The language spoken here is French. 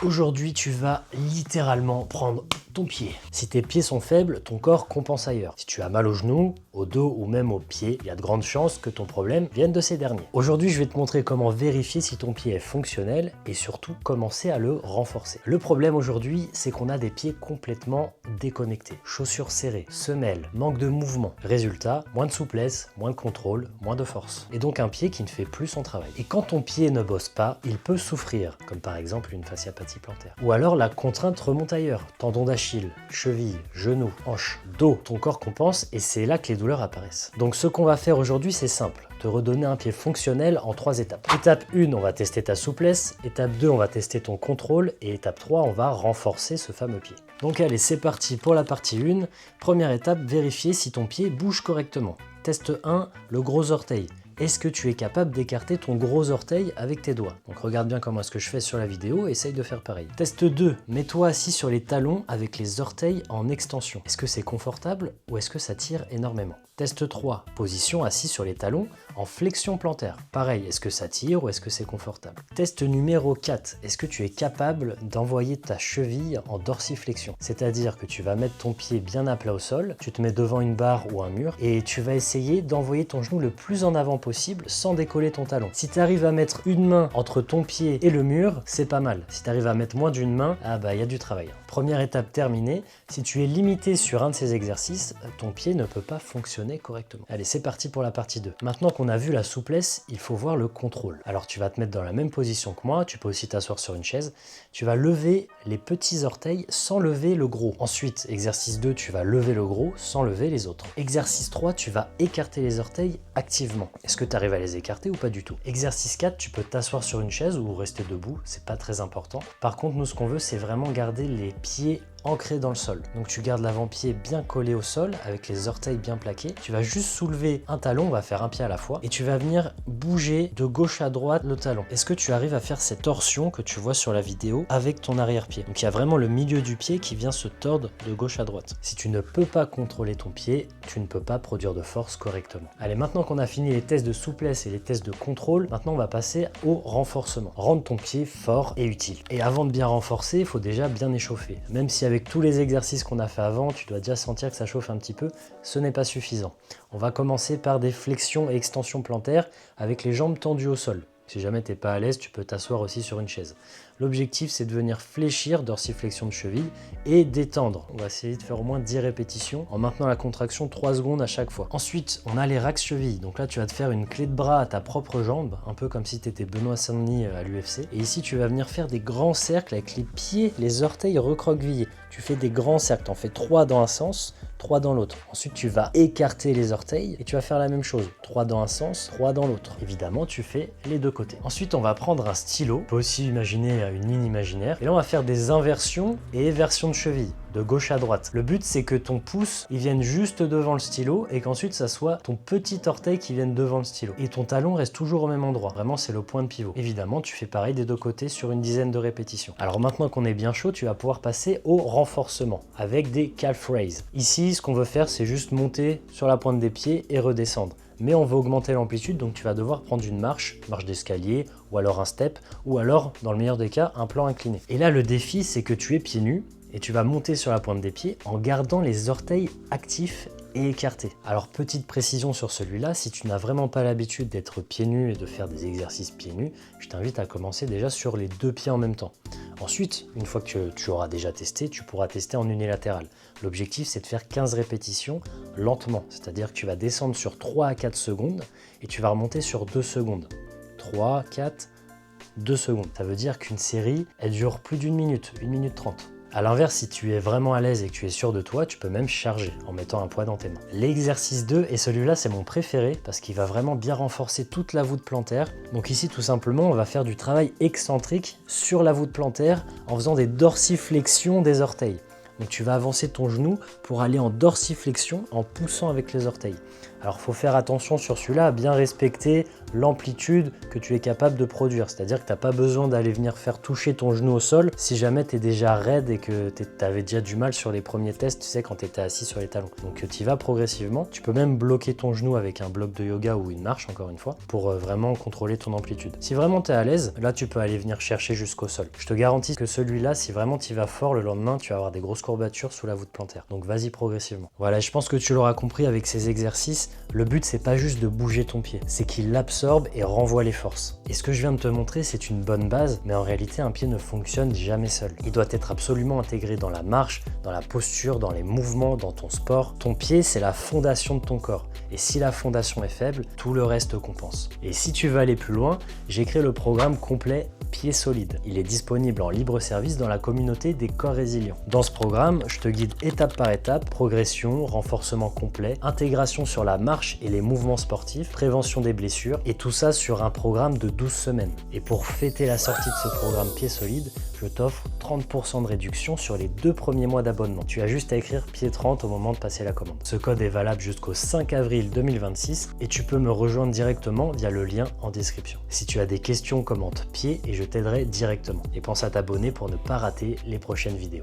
Aujourd'hui, tu vas littéralement prendre ton pied. Si tes pieds sont faibles, ton corps compense ailleurs. Si tu as mal aux genoux, au dos ou même aux pieds, il y a de grandes chances que ton problème vienne de ces derniers. Aujourd'hui, je vais te montrer comment vérifier si ton pied est fonctionnel et surtout commencer à le renforcer. Le problème aujourd'hui, c'est qu'on a des pieds complètement déconnectés. Chaussures serrées, semelles, manque de mouvement. Résultat, moins de souplesse, moins de contrôle, moins de force. Et donc un pied qui ne fait plus son travail. Et quand ton pied ne bosse pas, il peut souffrir, comme par exemple une fasciapathie plantaire. Ou alors la contrainte remonte ailleurs, tendon d'Achille, cheville, genou, hanche, dos. Ton corps compense et c'est là que les douleurs apparaissent. Donc ce qu'on va faire aujourd'hui, c'est simple. Te redonner un pied fonctionnel en 3 étapes. Étape 1, on va tester ta souplesse. Étape 2, on va tester ton contrôle. Et étape 3, on va renforcer ce fameux pied. Donc allez, c'est parti pour la partie 1. Première étape, vérifier si ton pied bouge correctement. Test 1, le gros orteil. Est-ce que tu es capable d'écarter ton gros orteil avec tes doigts? Donc regarde bien comment est-ce que je fais sur la vidéo et essaye de faire pareil. Test 2, mets-toi assis sur les talons avec les orteils en extension. Est-ce que c'est confortable ou est-ce que ça tire énormément? Test 3, position assis sur les talons en flexion plantaire. Pareil, est-ce que ça tire ou est-ce que c'est confortable? Test numéro 4, est-ce que tu es capable d'envoyer ta cheville en dorsiflexion? C'est-à-dire que tu vas mettre ton pied bien à plat au sol, tu te mets devant une barre ou un mur et tu vas essayer d'envoyer ton genou le plus en avant possible sans décoller ton talon. Si tu arrives à mettre une main entre ton pied et le mur, c'est pas mal. Si tu arrives à mettre moins d'une main, ah bah il y a du travail. Première étape terminée, si tu es limité sur un de ces exercices, ton pied ne peut pas fonctionner correctement. Allez, c'est parti pour la partie 2. Maintenant qu'on a vu la souplesse, il faut voir le contrôle. Alors tu vas te mettre dans la même position que moi, tu peux aussi t'asseoir sur une chaise. Tu vas lever les petits orteils sans lever le gros. Ensuite, exercice 2, tu vas lever le gros sans lever les autres. Exercice 3, tu vas écarter les orteils activement. Est-ce que tu arrives à les écarter ou pas du tout? Exercice 4, tu peux t'asseoir sur une chaise ou rester debout, c'est pas très important. Par contre, nous ce qu'on veut, c'est vraiment garder les pieds ancré dans le sol. Donc tu gardes l'avant-pied bien collé au sol avec les orteils bien plaqués. Tu vas juste soulever un talon, on va faire un pied à la fois, et tu vas venir bouger de gauche à droite le talon. Est-ce que tu arrives à faire cette torsion que tu vois sur la vidéo avec ton arrière-pied? Donc il y a vraiment le milieu du pied qui vient se tordre de gauche à droite. Si tu ne peux pas contrôler ton pied, tu ne peux pas produire de force correctement. Allez, maintenant qu'on a fini les tests de souplesse et les tests de contrôle, maintenant on va passer au renforcement. Rendre ton pied fort et utile. Et avant de bien renforcer, il faut déjà bien échauffer. Même si avec tous les exercices qu'on a fait avant, tu dois déjà sentir que ça chauffe un petit peu, ce n'est pas suffisant. On va commencer par des flexions et extensions plantaires avec les jambes tendues au sol. Si jamais tu n'es pas à l'aise, tu peux t'asseoir aussi sur une chaise. L'objectif, c'est de venir fléchir, dorsiflexion de cheville et détendre. On va essayer de faire au moins 10 répétitions en maintenant la contraction 3 secondes à chaque fois. Ensuite, on a les racks chevilles. Donc là, tu vas te faire une clé de bras à ta propre jambe, un peu comme si tu étais Benoît Saint-Denis à l'UFC. Et ici, tu vas venir faire des grands cercles avec les pieds, les orteils recroquevillés. Tu fais des grands cercles, tu en fais 3 dans un sens, 3 dans l'autre. Ensuite, tu vas écarter les orteils et tu vas faire la même chose. 3 dans un sens, 3 dans l'autre. Évidemment, tu fais les deux côtés. Ensuite, on va prendre un stylo. On peut aussi imaginer une ligne imaginaire. Et là, on va faire des inversions et éversions de cheville, de gauche à droite. Le but, c'est que ton pouce, il vienne juste devant le stylo et qu'ensuite, ça soit ton petit orteil qui vienne devant le stylo. Et ton talon reste toujours au même endroit. Vraiment, c'est le point de pivot. Évidemment, tu fais pareil des deux côtés sur une dizaine de répétitions. Alors maintenant qu'on est bien chaud, tu vas pouvoir passer au renforcement avec des calf raises. Ici, ce qu'on veut faire, c'est juste monter sur la pointe des pieds et redescendre. Mais on veut augmenter l'amplitude, donc tu vas devoir prendre une marche d'escalier, ou alors un step, ou alors, dans le meilleur des cas, un plan incliné. Et là, le défi, c'est que tu es pieds nus, et tu vas monter sur la pointe des pieds en gardant les orteils actifs et écartés. Alors petite précision sur celui-là, si tu n'as vraiment pas l'habitude d'être pieds nus et de faire des exercices pieds nus, je t'invite à commencer déjà sur les 2 pieds en même temps. Ensuite, une fois que tu auras déjà testé, tu pourras tester en unilatéral. L'objectif, c'est de faire 15 répétitions lentement, c'est-à-dire que tu vas descendre sur 3 à 4 secondes et tu vas remonter sur 2 secondes. 3, 4, 2 secondes. Ça veut dire qu'une série, elle dure plus d'1 minute, 1 minute 30. A l'inverse, si tu es vraiment à l'aise et que tu es sûr de toi, tu peux même charger en mettant un poids dans tes mains. L'exercice 2, et celui-là c'est mon préféré parce qu'il va vraiment bien renforcer toute la voûte plantaire. Donc ici tout simplement, on va faire du travail excentrique sur la voûte plantaire en faisant des dorsiflexions des orteils. Donc tu vas avancer ton genou pour aller en dorsiflexion en poussant avec les orteils. Alors faut faire attention sur celui-là à bien respecter l'amplitude que tu es capable de produire. C'est-à-dire que tu n'as pas besoin d'aller venir faire toucher ton genou au sol si jamais tu es déjà raide et que tu avais déjà du mal sur les premiers tests, tu sais, quand tu étais assis sur les talons. Donc tu y vas progressivement. Tu peux même bloquer ton genou avec un bloc de yoga ou une marche, encore une fois, pour vraiment contrôler ton amplitude. Si vraiment tu es à l'aise, là tu peux aller venir chercher jusqu'au sol. Je te garantis que celui-là, si vraiment tu y vas fort, le lendemain, tu vas avoir des grosses courbatures sous la voûte plantaire. Donc vas-y progressivement. Voilà, je pense que tu l'auras compris avec ces exercices, le but c'est pas juste de bouger ton pied, c'est qu'il l'absorbe et renvoie les forces. Et ce que je viens de te montrer, c'est une bonne base, mais en réalité un pied ne fonctionne jamais seul. Il doit être absolument intégré dans la marche, dans la posture, dans les mouvements, dans ton sport. Ton pied, c'est la fondation de ton corps. Et si la fondation est faible, tout le reste compense. Et si tu veux aller plus loin, j'ai créé le programme complet Pied Solide. Il est disponible en libre service dans la communauté des corps résilients. Dans ce programme, je te guide étape par étape, progression, renforcement complet, intégration sur la marche et les mouvements sportifs, prévention des blessures, et tout ça sur un programme de 12 semaines. Et pour fêter la sortie de ce programme Pied Solide, je t'offre 30% de réduction sur les 2 premiers mois d'abonnement. Tu as juste à écrire Pied 30 au moment de passer la commande. Ce code est valable jusqu'au 5 avril 2026 et tu peux me rejoindre directement via le lien en description. Si tu as des questions, commente Pied et je t'aiderai directement. Et pense à t'abonner pour ne pas rater les prochaines vidéos.